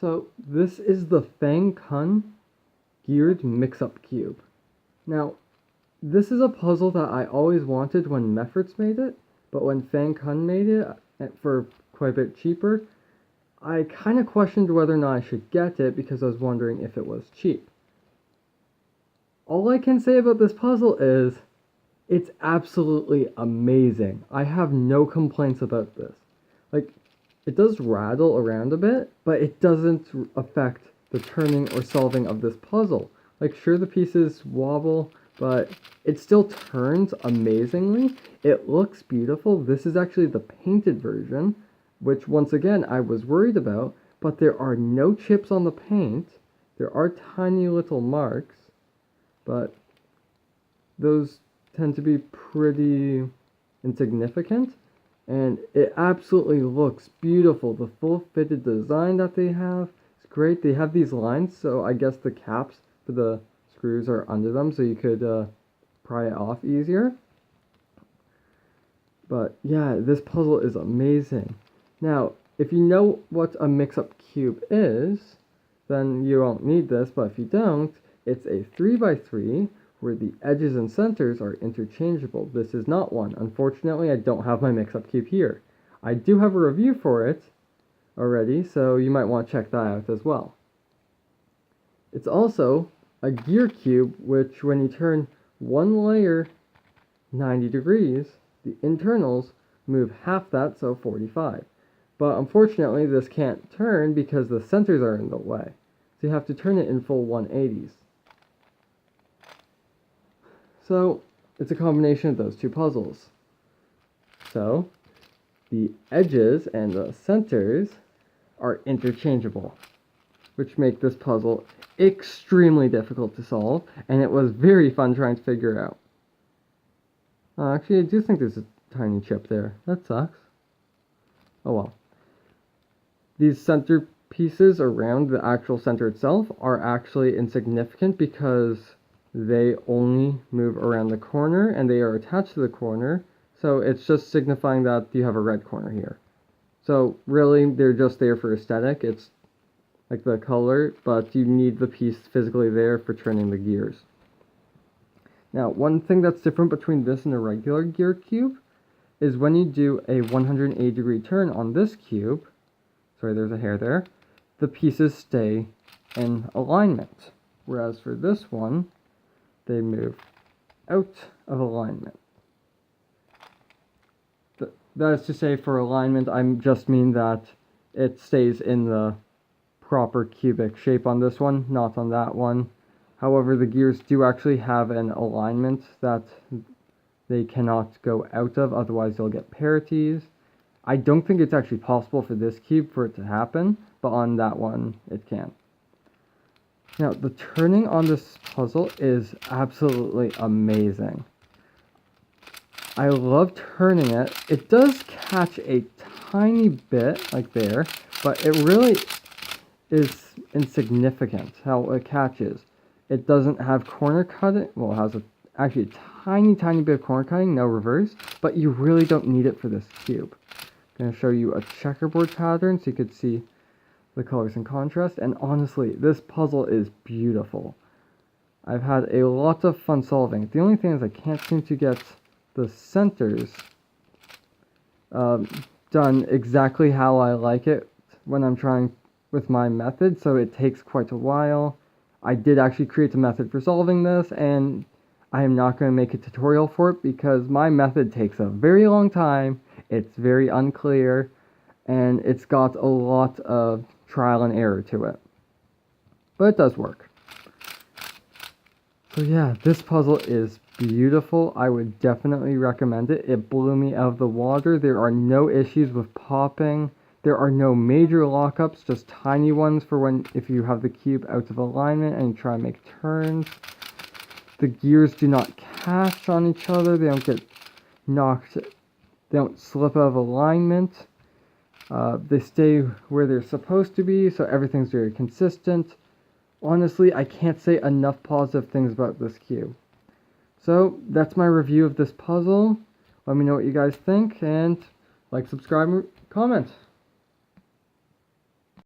So this is the FangCun geared mix-up cube. Now, this is a puzzle that I always wanted when Mefferts made it, but when FangCun made it for quite a bit cheaper, I kind of questioned whether or not I should get it because I was wondering if it was cheap. All I can say about this puzzle is it's absolutely amazing. I have no complaints about this. Like, it does rattle around a bit, but it doesn't affect the turning or solving of this puzzle. Like, sure, the pieces wobble, but it still turns amazingly. It looks beautiful. This is actually the painted version, which once again I was worried about, but there are no chips on the paint. There are tiny little marks, but those tend to be pretty insignificant. And it absolutely looks beautiful. The full fitted design that they have is great. They have these lines, so I guess the caps for the screws are under them, so you could pry it off easier. But yeah, this puzzle is amazing. Now, if you know what a mix-up cube is, then you won't need this, but if you don't, it's a 3x3 where the edges and centers are interchangeable. This is not one. Unfortunately, I don't have my mix-up cube here. I do have a review for it already, so you might want to check that out as well. It's also a gear cube, which when you turn one layer 90 degrees, the internals move half that, so 45. But unfortunately, this can't turn because the centers are in the way. So you have to turn it in full 180s. So, it's a combination of those two puzzles. So, the edges and the centers are interchangeable, which make this puzzle extremely difficult to solve, and it was very fun trying to figure out. Actually, I do think there's a tiny chip there. That sucks. Oh well. These center pieces around the actual center itself are actually insignificant because they only move around the corner and they are attached to the corner, so it's just signifying that you have a red corner here. So really, they're just there for aesthetic. It's like the color, but you need the piece physically there for turning the gears. Now, one thing that's different between this and a regular gear cube is when you do a 180-degree turn on this cube, sorry, there's a hair there, the pieces stay in alignment. Whereas for this one, they move out of alignment. That is to say, for alignment, I just mean that it stays in the proper cubic shape on this one, not on that one. However, the gears do actually have an alignment that they cannot go out of, otherwise you'll get parities. I don't think it's actually possible for this cube for it to happen, but on that one, it can. Now, the turning on this puzzle is absolutely amazing. I love turning it. It does catch a tiny bit, like there, but it really is insignificant how it catches. It doesn't have corner cutting. Well, it has actually a tiny bit of corner cutting, no reverse, but you really don't need it for this cube. I'm going to show you a checkerboard pattern so you could see the colors in contrast, and honestly, this puzzle is beautiful. I've had a lot of fun solving. The only thing is I can't seem to get the centers done exactly how I like it when I'm trying with my method, so it takes quite a while. I did actually create a method for solving this, and I am not going to make a tutorial for it because my method takes a very long time, it's very unclear, and it's got a lot of trial and error to it. But it does work. So yeah, this puzzle is beautiful. I would definitely recommend it. It blew me out of the water. There are no issues with popping. There are no major lockups, just tiny ones for when if you have the cube out of alignment and you try and make turns. The gears do not catch on each other. They don't get knocked. They don't slip out of alignment. They stay where they're supposed to be, so everything's very consistent. Honestly, I can't say enough positive things about this cube. So, that's my review of this puzzle. Let me know what you guys think, and like, subscribe, and comment.